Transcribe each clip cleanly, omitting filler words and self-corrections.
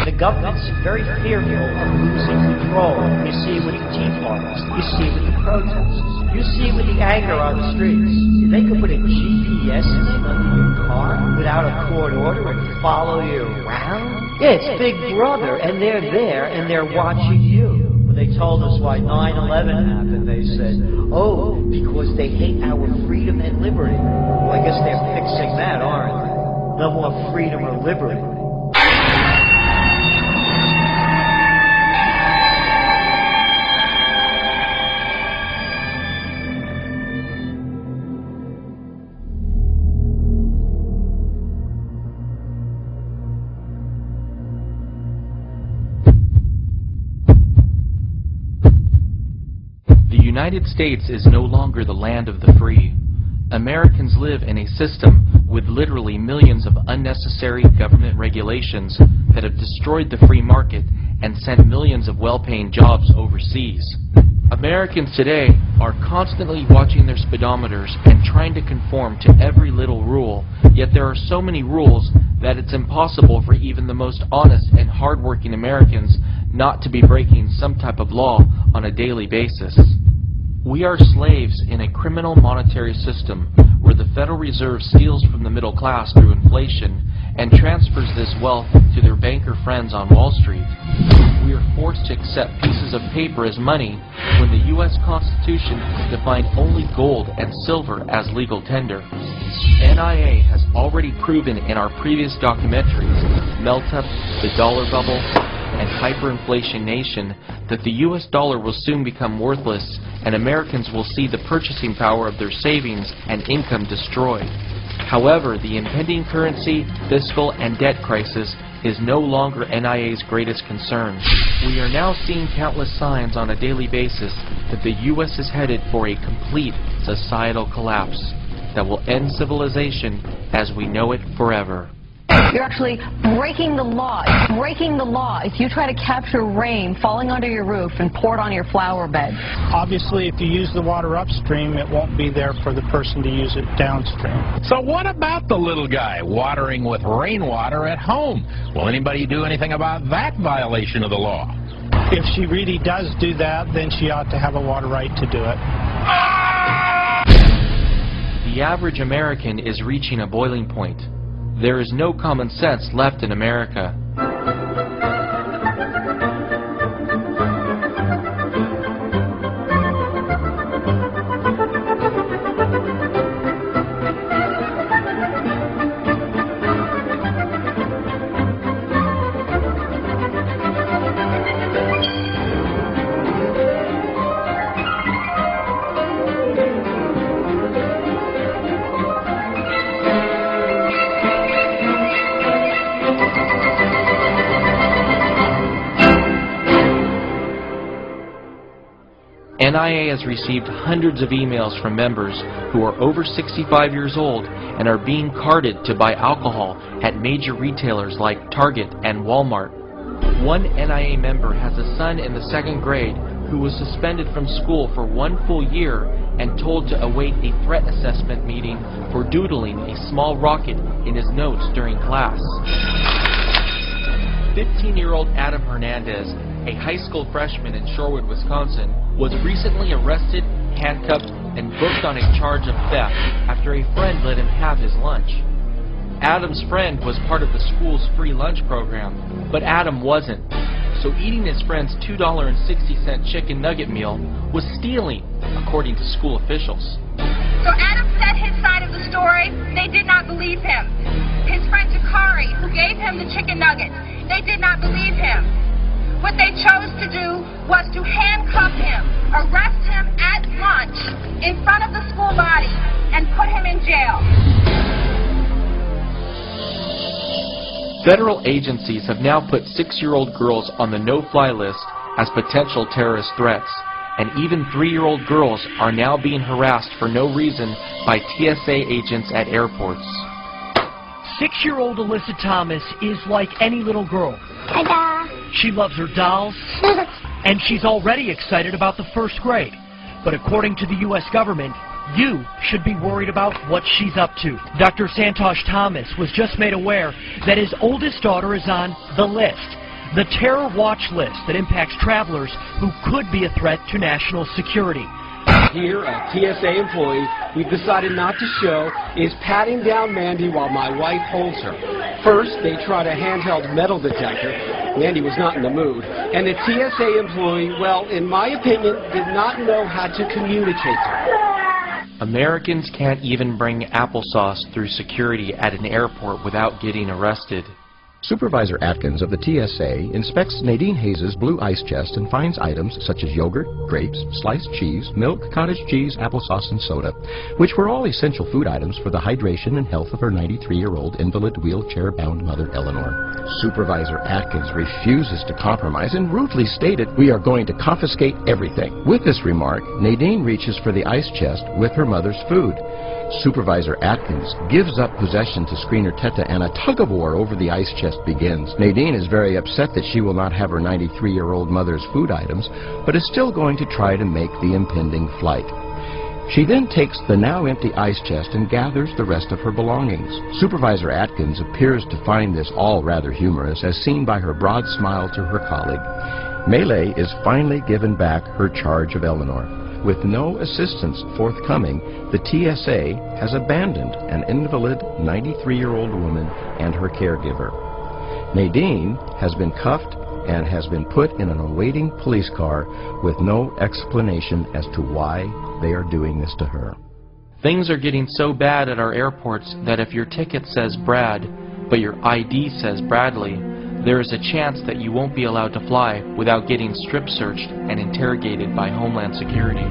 And the government's very fearful of losing control. You see it with the Tea Parties. You see it with the protests. You see it with the anger on the streets. They could put a GPS thing under your car without a court order and follow you around. Yeah, it's Big Brother, and they're there, and they're watching you. When they told us why 9/11 happened, they said, oh, because they hate our freedom and liberty. Well, I guess they're fixing that, aren't they? No more freedom or liberty. The United States is no longer the land of the free. Americans live in a system with literally millions of unnecessary government regulations that have destroyed the free market and sent millions of well-paying jobs overseas. Americans today are constantly watching their speedometers and trying to conform to every little rule, yet there are so many rules that it's impossible for even the most honest and hardworking Americans not to be breaking some type of law on a daily basis. We are slaves in a criminal monetary system where the Federal Reserve steals from the middle class through inflation and transfers this wealth to their banker friends on Wall Street. We are forced to accept pieces of paper as money when the U.S. Constitution defined only gold and silver as legal tender. NIA has already proven in our previous documentaries, Melt Up, The Dollar Bubble, and Hyperinflation Nation, that the U.S. dollar will soon become worthless and Americans will see the purchasing power of their savings and income destroyed. However, the impending currency, fiscal, and debt crisis is no longer NIA's greatest concern. We are now seeing countless signs on a daily basis that the U.S. is headed for a complete societal collapse that will end civilization as we know it forever. You're actually breaking the law. Breaking the law if you try to capture rain falling onto your roof and pour it on your flower bed. Obviously, if you use the water upstream, it won't be there for the person to use it downstream. So what about the little guy watering with rainwater at home? Will anybody do anything about that violation of the law? If she really does do that, then she ought to have a water right to do it. The average American is reaching a boiling point. There is no common sense left in America. NIA has received hundreds of emails from members who are over 65 years old and are being carded to buy alcohol at major retailers like Target and Walmart. One NIA member has a son in the 2nd grade who was suspended from school for 1 full year and told to await a threat assessment meeting for doodling a small rocket in his notes during class. 15-year-old Adam Hernandez, a high school freshman in Shorewood, Wisconsin, was recently arrested, handcuffed, and booked on a charge of theft after a friend let him have his lunch. Adam's friend was part of the school's free lunch program, but Adam wasn't. So eating his friend's $2.60 chicken nugget meal was stealing, according to school officials. So Adam said his side of the story. They did not believe him. His friend Jakari, who gave him the chicken nuggets, they did not believe him. What they chose to do was to handcuff him, arrest him at lunch in front of the school body, and put him in jail. Federal agencies have now put 6-year-old girls on the no-fly list as potential terrorist threats, and even 3-year-old girls are now being harassed for no reason by TSA agents at airports. 6-year-old Alyssa Thomas is like any little girl. She loves her dolls, and she's already excited about the 1st grade. But according to the U.S. government, you should be worried about what she's up to. Dr. Santosh Thomas was just made aware that his oldest daughter is on the list. the terror watch list that impacts travelers who could be a threat to national security. Here, a TSA employee we've decided not to show is patting down Mandy while my wife holds her. First, they tried a handheld metal detector. Mandy was not in the mood. And the TSA employee, well, in my opinion, did not know how to communicate to her. Americans can't even bring applesauce through security at an airport without getting arrested. Supervisor Atkins of the TSA inspects Nadine Hayes' blue ice chest and finds items such as yogurt, grapes, sliced cheese, milk, cottage cheese, applesauce, and soda, which were all essential food items for the hydration and health of her 93-year-old invalid wheelchair-bound mother, Eleanor. Supervisor Atkins refuses to compromise and rudely stated, "We are going to confiscate everything." With this remark, Nadine reaches for the ice chest with her mother's food. Supervisor Atkins gives up possession to screener Teta and a tug-of-war over the ice chest begins. Nadine is very upset that she will not have her 93-year-old mother's food items, but is still going to try to make the impending flight. She then takes the now empty ice chest and gathers the rest of her belongings. Supervisor Atkins appears to find this all rather humorous, as seen by her broad smile to her colleague. Melee is finally given back her charge of Eleanor. With no assistance forthcoming, the TSA has abandoned an invalid 93-year-old woman and her caregiver. Nadine has been cuffed and has been put in an awaiting police car with no explanation as to why they are doing this to her. Things are getting so bad at our airports that if your ticket says Brad, but your ID says Bradley, there is a chance that you won't be allowed to fly without getting strip searched and interrogated by Homeland Security.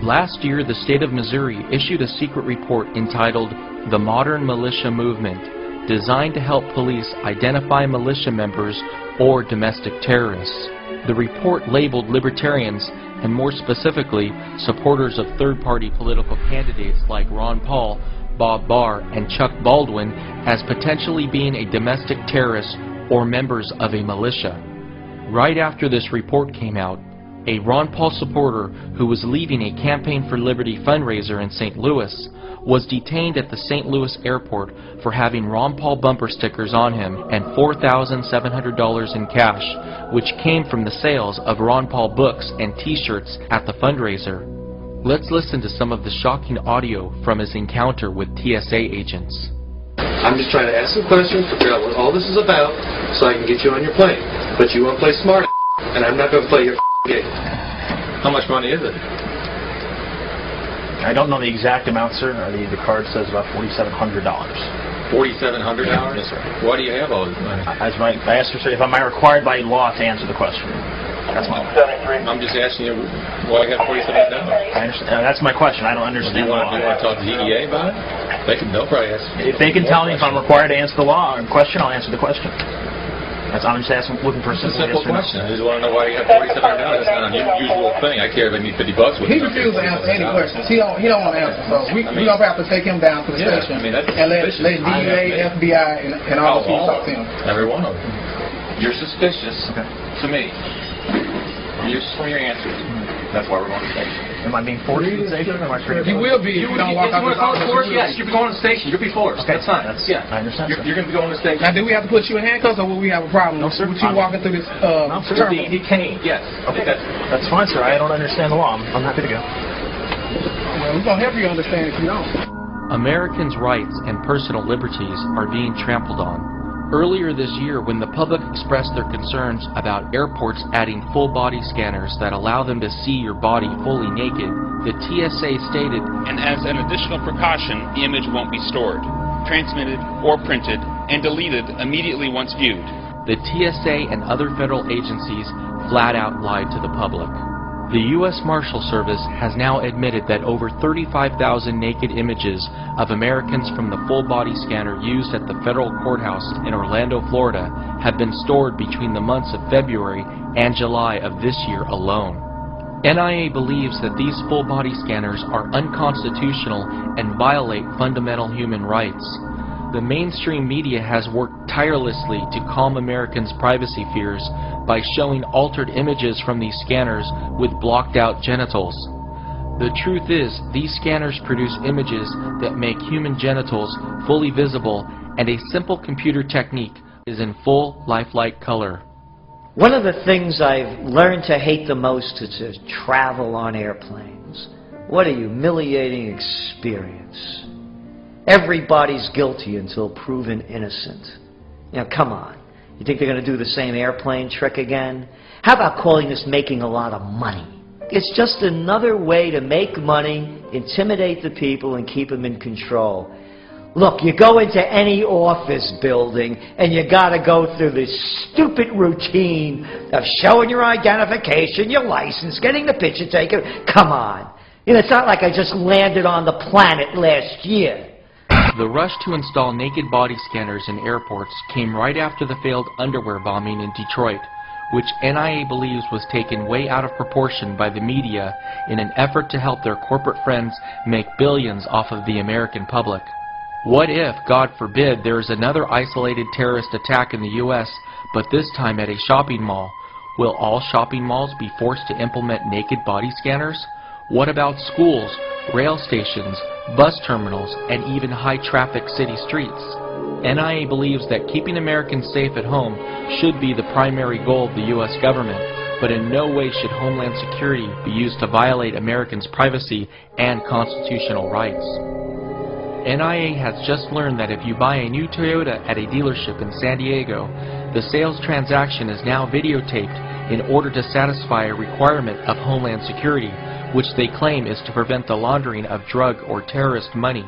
Last year, the state of Missouri issued a secret report entitled The Modern Militia Movement, designed to help police identify militia members or domestic terrorists. The report labeled libertarians, and more specifically, supporters of third-party political candidates like Ron Paul, Bob Barr, and Chuck Baldwin, as potentially being a domestic terrorist or members of a militia. Right after this report came out, a Ron Paul supporter who was leaving a Campaign for Liberty fundraiser in St. Louis was detained at the St. Louis airport for having Ron Paul bumper stickers on him and $4,700 in cash, which came from the sales of Ron Paul books and t-shirts at the fundraiser. Let's listen to some of the shocking audio from his encounter with TSA agents. I'm just trying to ask some questions, figure out what all this is about, so I can get you on your plane. But you want to play smart, and I'm not going to play your game. How much money is it? I don't know the exact amount, sir. The card says about $4,700. $4,700? Yes, sir. Why do you have all this money? I asked her, sir, am I required by law to answer the question? That's my question. I'm just asking you why I have $4,700. I understand. That's my question. I don't understand the law. Do you want to talk to the DEA about it? They'll probably ask. If they can tell me if I'm required to answer the law or question, I'll answer the question. I'm just asking, looking for a simple question. I just want to know why you have $4,700. That's not an unusual thing. I care if I need $50 with He refuses to answer any questions. He don't want to answer. So we're going to have to take him down to the station and let DEA, FBI, and all the people talk to him. Every one of them. You're suspicious to me. You're just your answers. That's why we're going to the station. Am I being forced to the station? Or am I free? You will be if you don't walk out the door. Yes, you'll be going to the station. You'll be forced. Okay. That's fine. I understand. You're going to be going to the station. Now, do we have to put you in handcuffs, or will we have a problem with you walking through this terminal? He can't. Yes. Okay. That's fine, sir. I don't understand the law. I'm happy to go. Well, we're going to help you understand if you don't. Americans' rights and personal liberties are being trampled on. Earlier this year, when the public expressed their concerns about airports adding full-body scanners that allow them to see your body fully naked, the TSA stated, "And as an additional precaution, the image won't be stored, transmitted, or printed, and deleted immediately once viewed." The TSA and other federal agencies flat out lied to the public. The U.S. Marshal Service has now admitted that over 35,000 naked images of Americans from the full-body scanner used at the federal courthouse in Orlando, Florida, have been stored between the months of February and July of this year alone. NIA believes that these full-body scanners are unconstitutional and violate fundamental human rights. The mainstream media has worked tirelessly to calm Americans' privacy fears by showing altered images from these scanners with blocked-out genitals. The truth is, these scanners produce images that make human genitals fully visible, and a simple computer technique is in full lifelike color. One of the things I've learned to hate the most is to travel on airplanes. What a humiliating experience. Everybody's guilty until proven innocent. Now, come on. You think they're going to do the same airplane trick again? How about calling this making a lot of money? It's just another way to make money, intimidate the people, and keep them in control. Look, you go into any office building and you got to go through this stupid routine of showing your identification, your license, getting the picture taken. Come on. You know, it's not like I just landed on the planet last year. The rush to install naked body scanners in airports came right after the failed underwear bombing in Detroit, which NIA believes was taken way out of proportion by the media in an effort to help their corporate friends make billions off of the American public. What if, God forbid, there is another isolated terrorist attack in the U.S., but this time at a shopping mall? Will all shopping malls be forced to implement naked body scanners? What about schools, rail stations, bus terminals, and even high-traffic city streets? NIA believes that keeping Americans safe at home should be the primary goal of the U.S. government, but in no way should Homeland Security be used to violate Americans' privacy and constitutional rights. NIA has just learned that if you buy a new Toyota at a dealership in San Diego, the sales transaction is now videotaped in order to satisfy a requirement of Homeland Security, which they claim is to prevent the laundering of drug or terrorist money.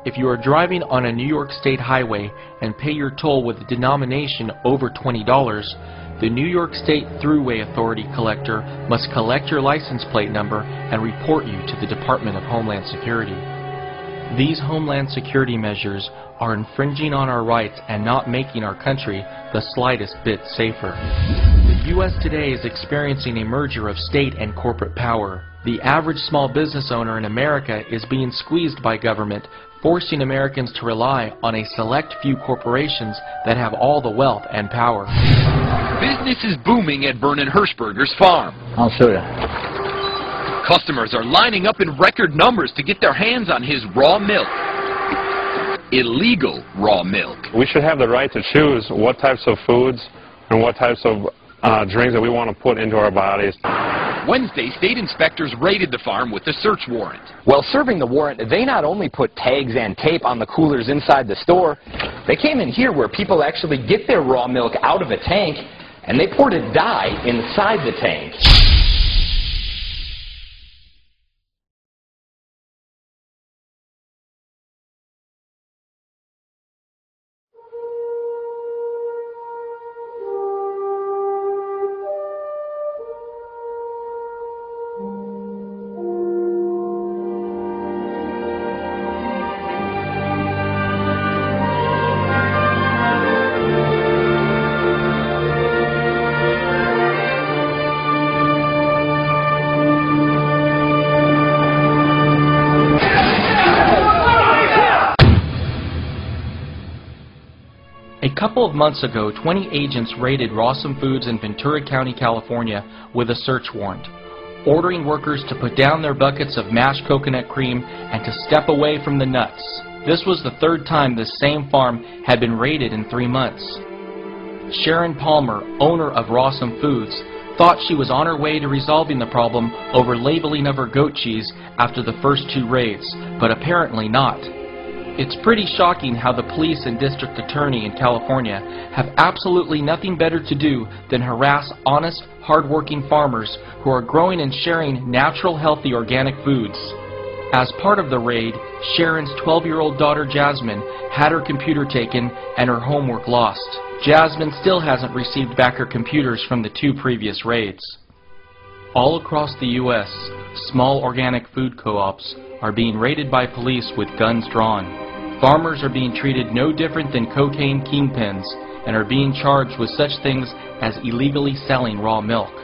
If you are driving on a New York State highway and pay your toll with a denomination over $20, the New York State Thruway Authority collector must collect your license plate number and report you to the Department of Homeland Security. These Homeland Security measures are infringing on our rights and not making our country the slightest bit safer. The U.S. today is experiencing a merger of state and corporate power. The average small business owner in America is being squeezed by government, forcing Americans to rely on a select few corporations that have all the wealth and power. Business is booming at Vernon Hershberger's farm. I'll show you. Customers are lining up in record numbers to get their hands on his raw milk. Illegal raw milk. We should have the right to choose what types of foods and what types of drinks that we want to put into our bodies. Wednesday, state inspectors raided the farm with a search warrant. While serving the warrant, they not only put tags and tape on the coolers inside the store, they came in here where people actually get their raw milk out of a tank, and they poured a dye inside the tank. A couple of months ago, 20 agents raided Rawson Foods in Ventura County, California with a search warrant, ordering workers to put down their buckets of mashed coconut cream and to step away from the nuts. This was the third time this same farm had been raided in 3 months. Sharon Palmer, owner of Rawson Foods, thought she was on her way to resolving the problem over labeling of her goat cheese after the first 2 raids, but apparently not. It's pretty shocking how the police and district attorney in California have absolutely nothing better to do than harass honest, hard-working farmers who are growing and sharing natural, healthy, organic foods. As part of the raid, Sharon's 12-year-old daughter Jasmine had her computer taken and her homework lost. Jasmine still hasn't received back her computers from the 2 previous raids. All across the U.S., small organic food co-ops are being raided by police with guns drawn. Farmers are being treated no different than cocaine kingpins and are being charged with such things as illegally selling raw milk.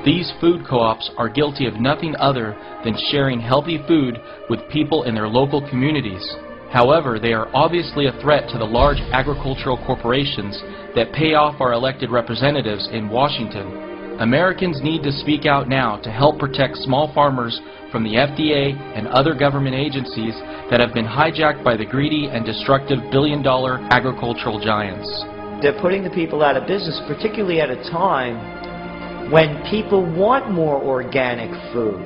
These food co-ops are guilty of nothing other than sharing healthy food with people in their local communities. However, they are obviously a threat to the large agricultural corporations that pay off our elected representatives in Washington. Americans need to speak out now to help protect small farmers from the FDA and other government agencies that have been hijacked by the greedy and destructive billion-dollar agricultural giants. they're putting the people out of business, particularly at a time when people want more organic food.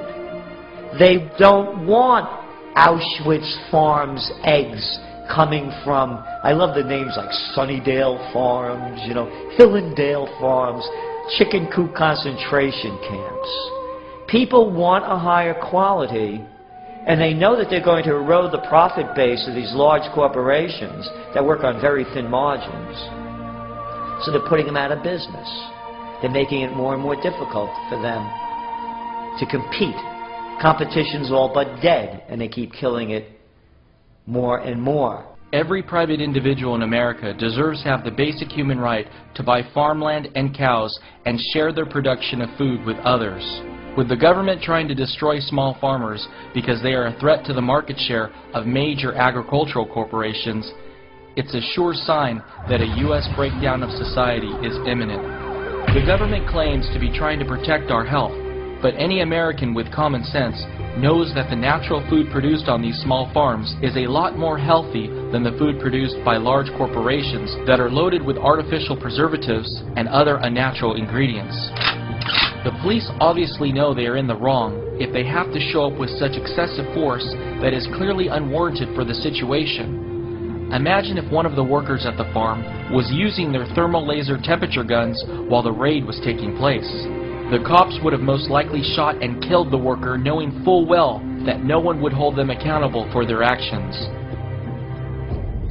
They don't want Auschwitz Farms eggs coming from, I love the names like Sunnydale Farms, you know, Hillendale Farms, chicken coop concentration camps. People want a higher quality, and they know that they're going to erode the profit base of these large corporations that work on very thin margins. So they're putting them out of business. They're making it more and more difficult for them to compete. Competition's all but dead, and they keep killing it more and more. Every private individual in America deserves to have the basic human right to buy farmland and cows and share their production of food with others. With the government trying to destroy small farmers because they are a threat to the market share of major agricultural corporations, it's a sure sign that a U.S. breakdown of society is imminent. The government claims to be trying to protect our health, but any American with common sense knows that the natural food produced on these small farms is a lot more healthy than the food produced by large corporations that are loaded with artificial preservatives and other unnatural ingredients. The police obviously know they are in the wrong if they have to show up with such excessive force that is clearly unwarranted for the situation. Imagine if one of the workers at the farm was using their thermal laser temperature guns while the raid was taking place. The cops would have most likely shot and killed the worker, knowing full well that no one would hold them accountable for their actions.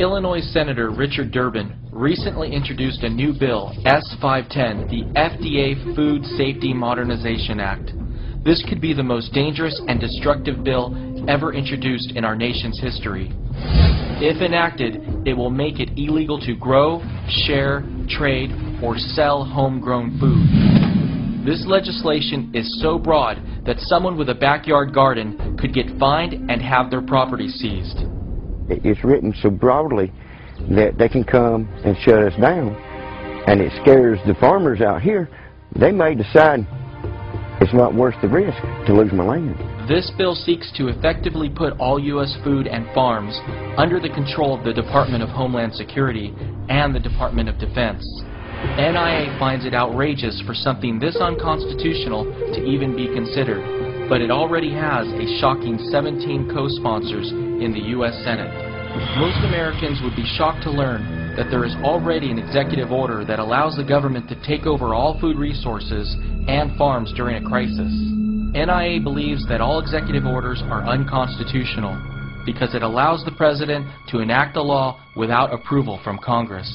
Illinois Senator Richard Durbin recently introduced a new bill, S-510, the FDA Food Safety Modernization Act. This could be the most dangerous and destructive bill ever introduced in our nation's history. If enacted, it will make it illegal to grow, share, trade, or sell homegrown food. This legislation is so broad that someone with a backyard garden could get fined and have their property seized. It's written so broadly that they can come and shut us down, and it scares the farmers out here. They may decide it's not worth the risk to lose my land. This bill seeks to effectively put all U.S. food and farms under the control of the Department of Homeland Security and the Department of Defense. NIA finds it outrageous for something this unconstitutional to even be considered, but it already has a shocking 17 co-sponsors in the U.S. Senate. Most Americans would be shocked to learn that there is already an executive order that allows the government to take over all food resources and farms during a crisis. NIA believes that all executive orders are unconstitutional because it allows the president to enact a law without approval from Congress.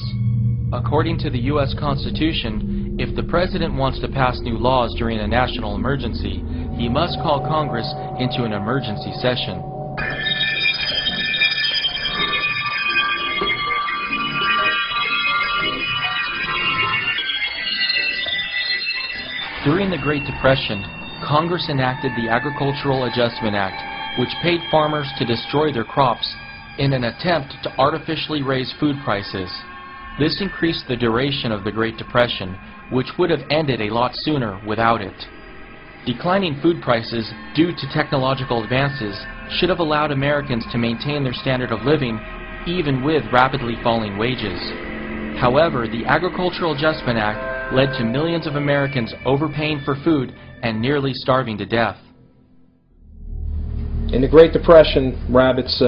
According to the U.S. Constitution, if the president wants to pass new laws during a national emergency, he must call Congress into an emergency session. During the Great Depression, Congress enacted the Agricultural Adjustment Act, which paid farmers to destroy their crops in an attempt to artificially raise food prices. This increased the duration of the Great Depression, which would have ended a lot sooner without it. Declining food prices due to technological advances should have allowed Americans to maintain their standard of living even with rapidly falling wages. However, the Agricultural Adjustment Act led to millions of Americans overpaying for food and nearly starving to death. In the Great Depression, rabbits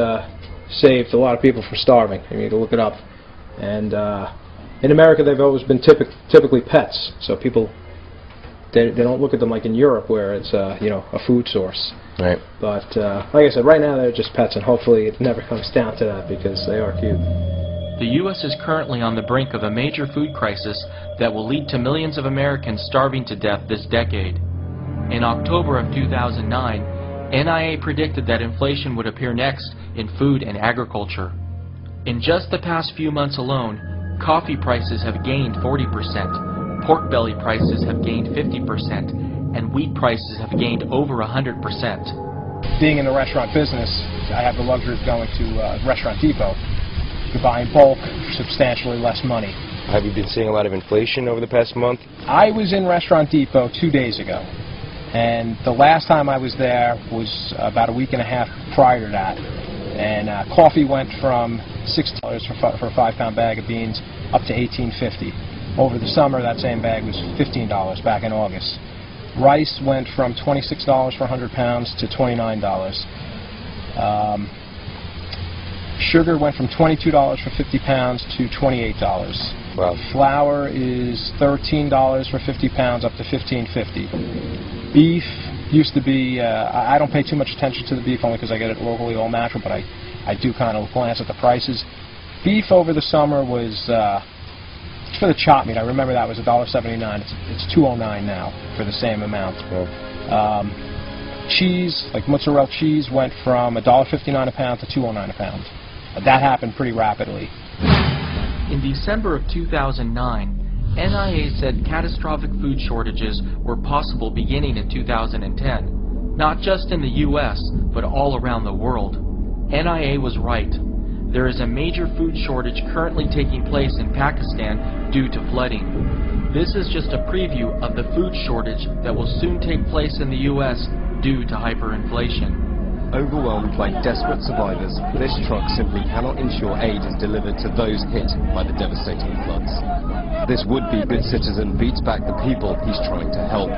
saved a lot of people from starving. I mean, you can look it up. And in America, they've always been typically pets. So people, they don't look at them like in Europe, where it's you know, a food source. Right. But like I said, right now they're just pets, and hopefully it never comes down to that because they are cute. The U.S. is currently on the brink of a major food crisis that will lead to millions of Americans starving to death this decade. In October of 2009, NIA predicted that inflation would appear next in food and agriculture. In just the past few months alone, coffee prices have gained 40%, pork belly prices have gained 50%, and wheat prices have gained over 100%. Being in the restaurant business, I have the luxury of going to Restaurant Depot to buy in bulk for substantially less money. Have you been seeing a lot of inflation over the past month? I was in Restaurant Depot 2 days ago, and the last time I was there was about a week and a half prior to that. And coffee went from $6 for a 5-pound bag of beans up to $18.50. Over the summer, that same bag was $15 back in August. Rice went from $26 for 100 pounds to $29. Sugar went from $22 for 50 pounds to $28. Wow. Flour is $13 for 50 pounds up to $15.50. Beef used to be, I don't pay too much attention to the beef only because I get it locally all natural, but I do kind of glance at the prices. Beef over the summer was, for the chop meat, I remember that was $1.79. It's $2.09 now for the same amount. Cheese, like mozzarella cheese, went from $1.59 a pound to $2.09 a pound. That happened pretty rapidly. In December of 2009, NIA said catastrophic food shortages were possible beginning in 2010, not just in the U.S., but all around the world. NIA was right. There is a major food shortage currently taking place in Pakistan due to flooding. This is just a preview of the food shortage that will soon take place in the U.S. due to hyperinflation. Overwhelmed by desperate survivors, this truck simply cannot ensure aid is delivered to those hit by the devastating floods. This would-be good citizen beats back the people he's trying to help.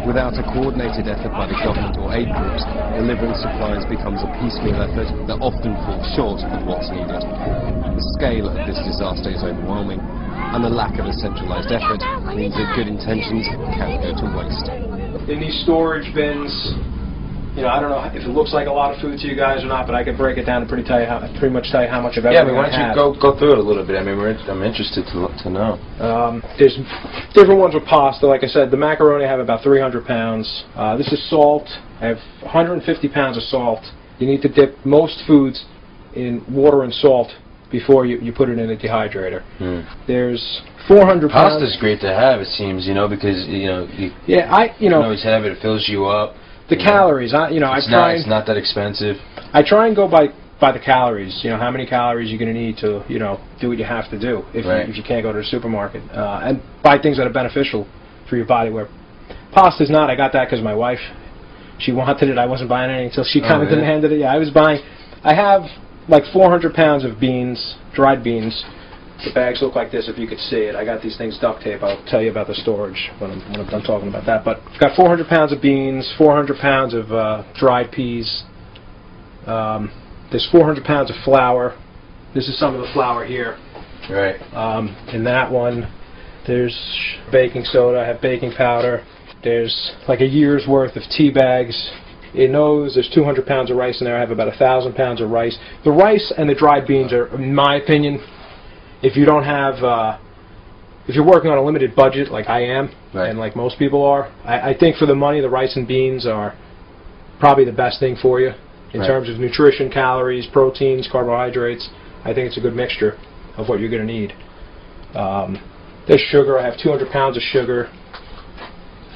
Without a coordinated effort by the government or aid groups, delivering supplies becomes a piecemeal effort that often falls short of what's needed. The scale of this disaster is overwhelming, and the lack of a centralized effort means that good intentions can go to waste. In these storage bins, you know, I don't know if it looks like a lot of food to you guys or not, but I could break it down and pretty much tell you how much of everything. Yeah, I mean, why don't you go through it a little bit? I mean, I'm interested to know. There's different ones with pasta. Like I said, the macaroni I have about 300 pounds. This is salt. I have 150 pounds of salt. You need to dip most foods in water and salt before you put it in a dehydrator. There's 400 pounds. Pasta's great to have, it seems, you know, because you know you can always have it. It fills you up. The calories, it's not that expensive. I try and go by the calories. You know, how many calories you're going to need to, you know, do what you have to do if you can't go to the supermarket and buy things that are beneficial for your body. Where pasta's not. I got that because my wife, she wanted it. I wasn't buying anything until she kind of demanded it. Yeah, I was buying. I have like 400 pounds of beans, dried beans. The bags look like this if you could see it. I got these things duct tape. I'll tell you about the storage when I'm done talking about that. But I've got 400 pounds of beans, 400 pounds of dried peas. There's 400 pounds of flour. This is some of the flour here. Right. In that one, there's baking soda. I have baking powder. There's like a year's worth of tea bags. In those, there's 200 pounds of rice in there. I have about 1,000 pounds of rice. The rice and the dried beans are, in my opinion, if you don't have, if you're working on a limited budget like I am, and like most people are, I think for the money, the rice and beans are probably the best thing for you in terms of nutrition, calories, proteins, carbohydrates. I think it's a good mixture of what you're going to need. There's sugar. I have 200 pounds of sugar,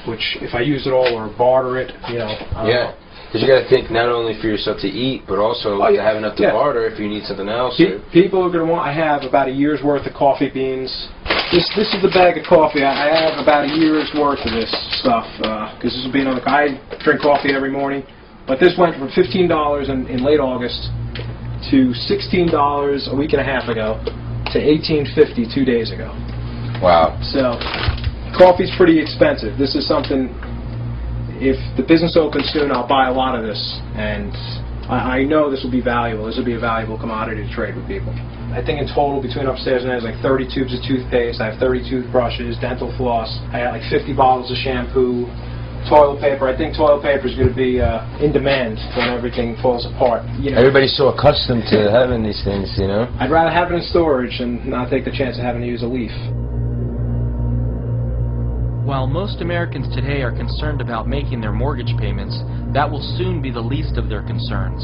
which if I use it all or barter it, you know. Because you got to think not only for yourself to eat, but also to have enough to barter if you need something else. People are going to want. I have about a year's worth of coffee beans. This is the bag of coffee. I have about a year's worth of this stuff because this will be another. I drink coffee every morning, but this went from $15 in late August to $16 a week and a half ago to $18.50 2 days ago. Wow. So coffee's pretty expensive. This is something. If the business opens soon, I'll buy a lot of this, and I know this will be valuable. This will be a valuable commodity to trade with people. I think in total, between upstairs and there's like 30 tubes of toothpaste. I have 30 toothbrushes, dental floss. I got like 50 bottles of shampoo, toilet paper. I think toilet paper is going to be in demand when everything falls apart. You know, everybody's so accustomed to having these things, you know. I'd rather have it in storage and not take the chance of having to use a leaf. While most Americans today are concerned about making their mortgage payments, that will soon be the least of their concerns.